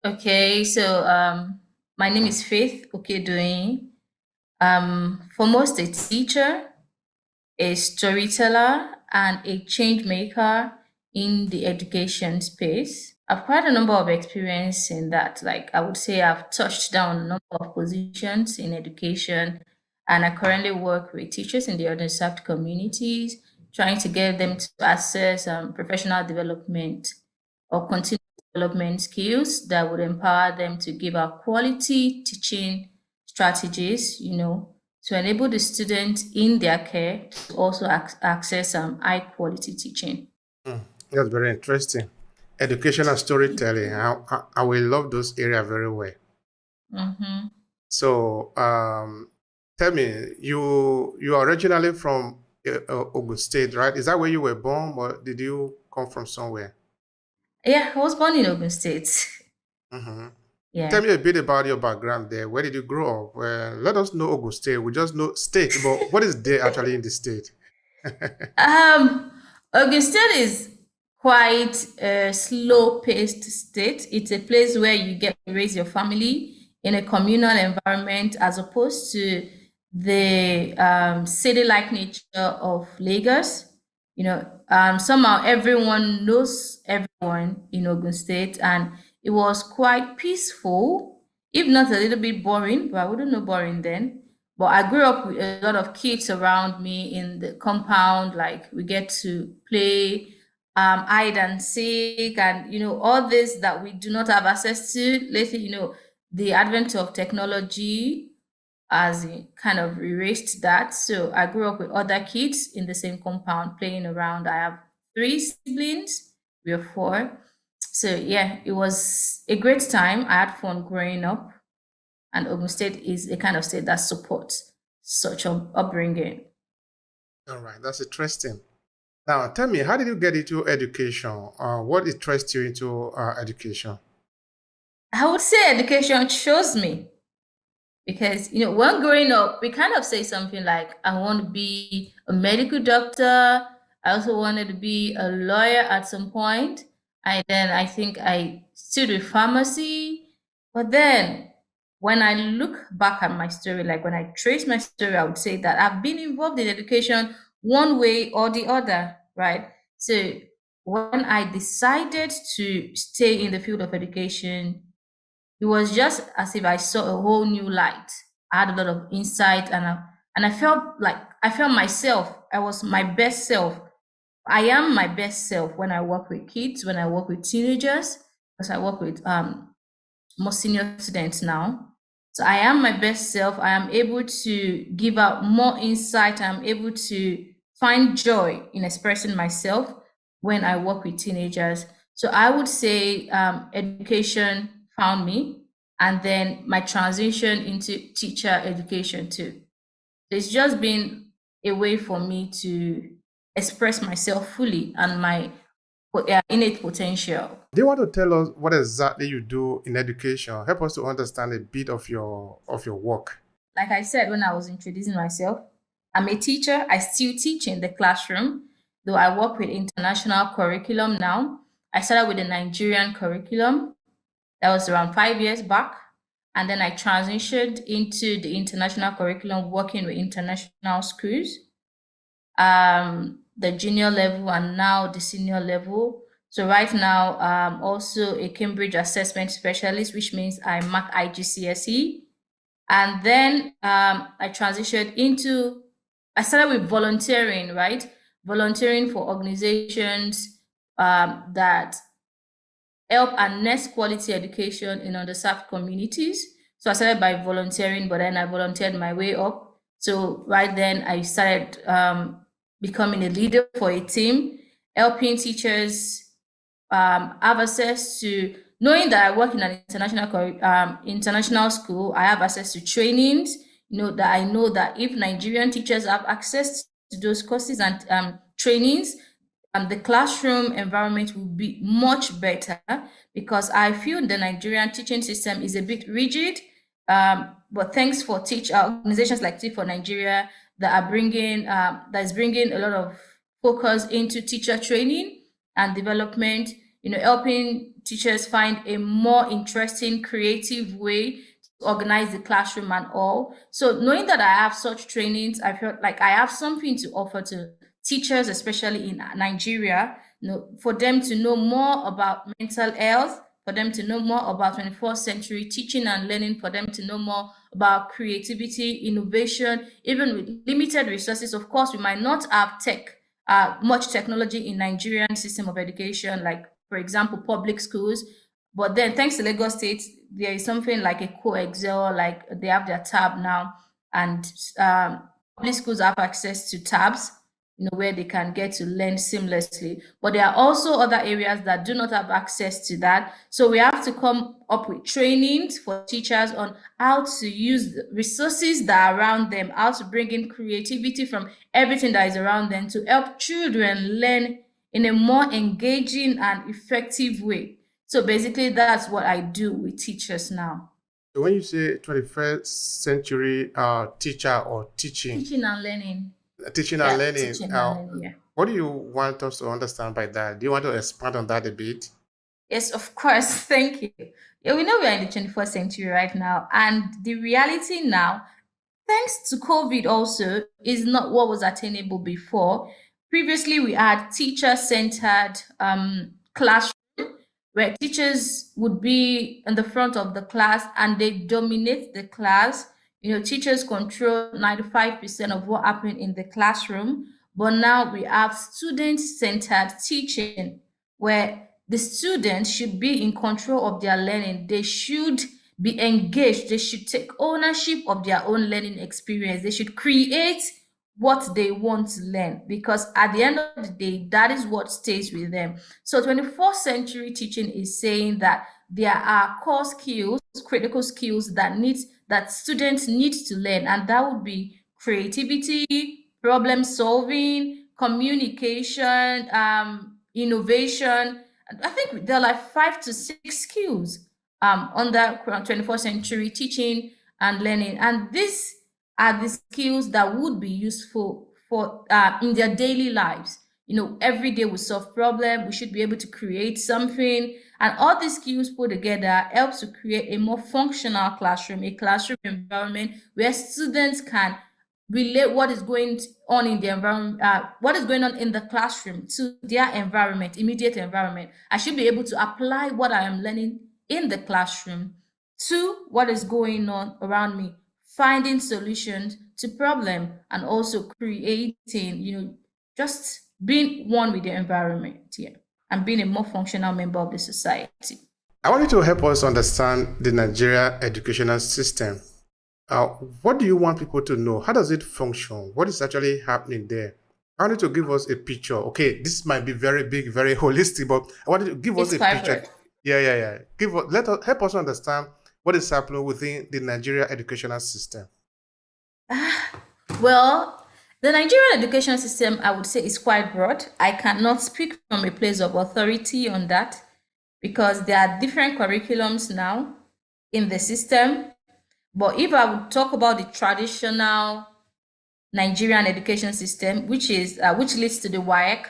Okay, so my name is Faith Okedoyin. Foremost a teacher, a storyteller, and a change maker in the education space. I've quite a number of experience in that. Like I would say I've touched down a number of positions in education, and I currently work with teachers in the underserved communities, trying to get them to access professional development or continuous development skills that would empower them to give out quality teaching strategies, to enable the students in their care to also access high quality teaching. Hmm, that's very interesting. Education and storytelling. I will love those areas very well. Mm-hmm. So, tell me, you are originally from Ogun State, right? Is that where you were born, or did you come from somewhere? Yeah, I was born in Ogun State. Hmm. Tell Yeah. me a bit about your background there. Where did you grow up? Let us know Ogun State. We just know state, but what is there actually in the state? Um, Ogun State is quite a slow-paced state. It's a place where you get to raise your family in a communal environment as opposed to the city-like nature of Lagos. Somehow everyone knows everyone in Ogun State, and it was quite peaceful, if not a little bit boring, but I wouldn't know boring then. But I grew up with a lot of kids around me in the compound. Like we get to play hide and seek, and all this that we do not have access to lately. The advent of technology has kind of erased that. So I grew up with other kids in the same compound playing around. I have three siblings. We are four. So yeah, it was a great time. I had fun growing up, and Ogun State is a kind of state that supports such upbringing. All right, that's interesting. Now, tell me, how did you get into education? What interests you into education? I would say education chose me because when growing up, we kind of say something like, "I want to be a medical doctor." I also wanted to be a lawyer at some point, and then I think I studied pharmacy. But then, when I look back at my story, like when I trace my story, I would say that I've been involved in education one way or the other, right? So when I decided to stay in the field of education, it was just as if I saw a whole new light. I had a lot of insight, and I felt like I felt myself. I was my best self. I am my best self when I work with kids, when I work with teenagers, because I work with more senior students now. So I am my best self. I am able to give out more insight. I'm able to find joy in expressing myself when I work with teenagers. So I would say education found me, and then my transition into teacher education too. So it's just been a way for me to express myself fully and my innate potential. Do you want to tell us what exactly you do in education? Help us to understand a bit of your work. Like I said when I was introducing myself, I'm a teacher. I still teach in the classroom, though I work with international curriculum now. I started with the Nigerian curriculum. That was around 5 years back. And then I transitioned into the international curriculum, working with international schools, the junior level and now the senior level. So right now, I'm also a Cambridge assessment specialist, which means I mark IGCSE. And then I transitioned into, I started with volunteering, right? Volunteering for organizations that help enhance quality education in underserved communities. So I started by volunteering, but then I volunteered my way up. So right then I started becoming a leader for a team, helping teachers have access to, knowing that I work in an international school. I have access to trainings. That I know that if Nigerian teachers have access to those courses and trainings, the classroom environment will be much better, because I feel the Nigerian teaching system is a bit rigid. But thanks for teach organizations like Teach for Nigeria that is bringing a lot of focus into teacher training and development. Helping teachers find a more interesting, creative way to organize the classroom and all. So knowing that I have such trainings, I felt like I have something to offer to teachers, especially in Nigeria, for them to know more about mental health, for them to know more about 21st century teaching and learning, for them to know more about creativity, innovation, even with limited resources. Of course, we might not have much technology in Nigerian system of education, like for example, public schools. But then, thanks to Lagos State, there is something like a co-excel, like they have their tab now, and public schools have access to tabs, where they can get to learn seamlessly. But there are also other areas that do not have access to that. So we have to come up with trainings for teachers on how to use the resources that are around them, how to bring in creativity from everything that is around them to help children learn in a more engaging and effective way. So basically, that's what I do with teachers now. So when you say 21st century teacher or teaching, Teaching and learning. teaching and Yeah, learning, teaching and learning. Yeah. what do you want us to understand by that? Do you want to expand on that a bit? Yes, of course. Thank you. Yeah, we know we are in the 21st century right now. And the reality now, thanks to COVID also, is not what was attainable before. Previously, we had teacher-centered classroom where teachers would be in the front of the class and they dominate the class. Teachers control 95% of what happened in the classroom. But now we have student-centered teaching where the students should be in control of their learning. They should be engaged. They should take ownership of their own learning experience. They should create what they want to learn because at the end of the day, that is what stays with them. So 21st century teaching is saying that there are core skills, critical skills that students need to learn, and that would be creativity, problem solving, communication, innovation. I think there are like 5 to 6 skills under 21st century teaching and learning, and these are the skills that would be useful for in their daily lives. Every day we solve problem, we should be able to create something, and all these skills put together helps to create a more functional classroom, a classroom environment where students can relate what is going on in the environment, what is going on in the classroom to their environment, immediate environment. I should be able to apply what I am learning in the classroom to what is going on around me, finding solutions to problem, and also creating, just being one with the environment, yeah, and being a more functional member of the society. I want you to help us understand the Nigeria educational system. Uh, what do you want people to know? How does it function? What is actually happening there? I want you to give us a picture. Okay, this might be very big, very holistic, but I want you to give us It's a quite picture. broad. Yeah. Let us help us understand what is happening within the Nigeria educational system. Well, the Nigerian education system, I would say, is quite broad. I cannot speak from a place of authority on that because there are different curriculums now in the system. But if I would talk about the traditional Nigerian education system, which leads to the WAEC.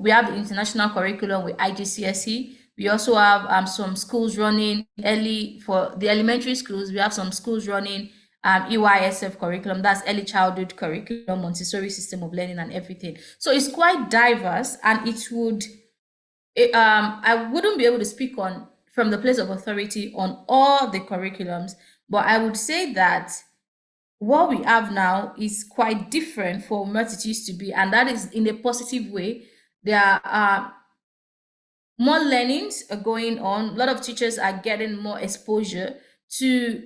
We have the international curriculum with IGCSE. We also have some schools running early for the elementary schools. We have some schools running EYSF curriculum. That's early childhood curriculum, Montessori system of learning, and everything. So it's quite diverse, and I wouldn't be able to speak on from the place of authority on all the curriculums, but I would say that what we have now is quite different from what it used to be, and that is in a positive way. There are more learnings are going on. A lot of teachers are getting more exposure to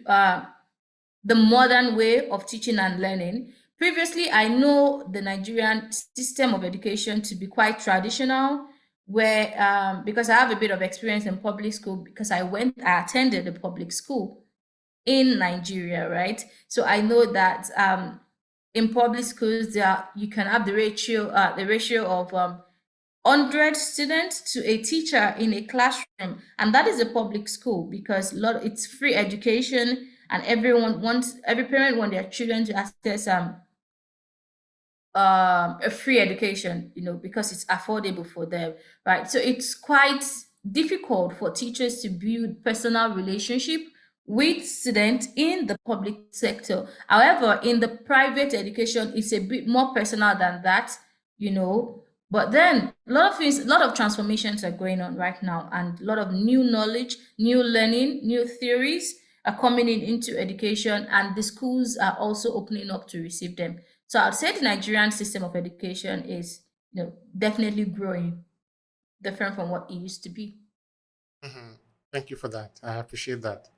the modern way of teaching and learning. Previously, I know the Nigerian system of education to be quite traditional, where because I have a bit of experience in public school, because I attended a public school in Nigeria, right? So I know that in public schools, you can have the ratio of 100 students to a teacher in a classroom, and that is a public school because it's free education, and every parent wants their children to access a free education, because it's affordable for them, right? So it's quite difficult for teachers to build personal relationship with students in the public sector. However, in the private education, it's a bit more personal than that, you know. But then a lot of things, a lot of transformations are going on right now, and a lot of new knowledge, new learning, new theories are coming in into education, and the schools are also opening up to receive them. So I'd say the Nigerian system of education is, definitely growing, different from what it used to be. Mhm. Thank you for that. I appreciate that.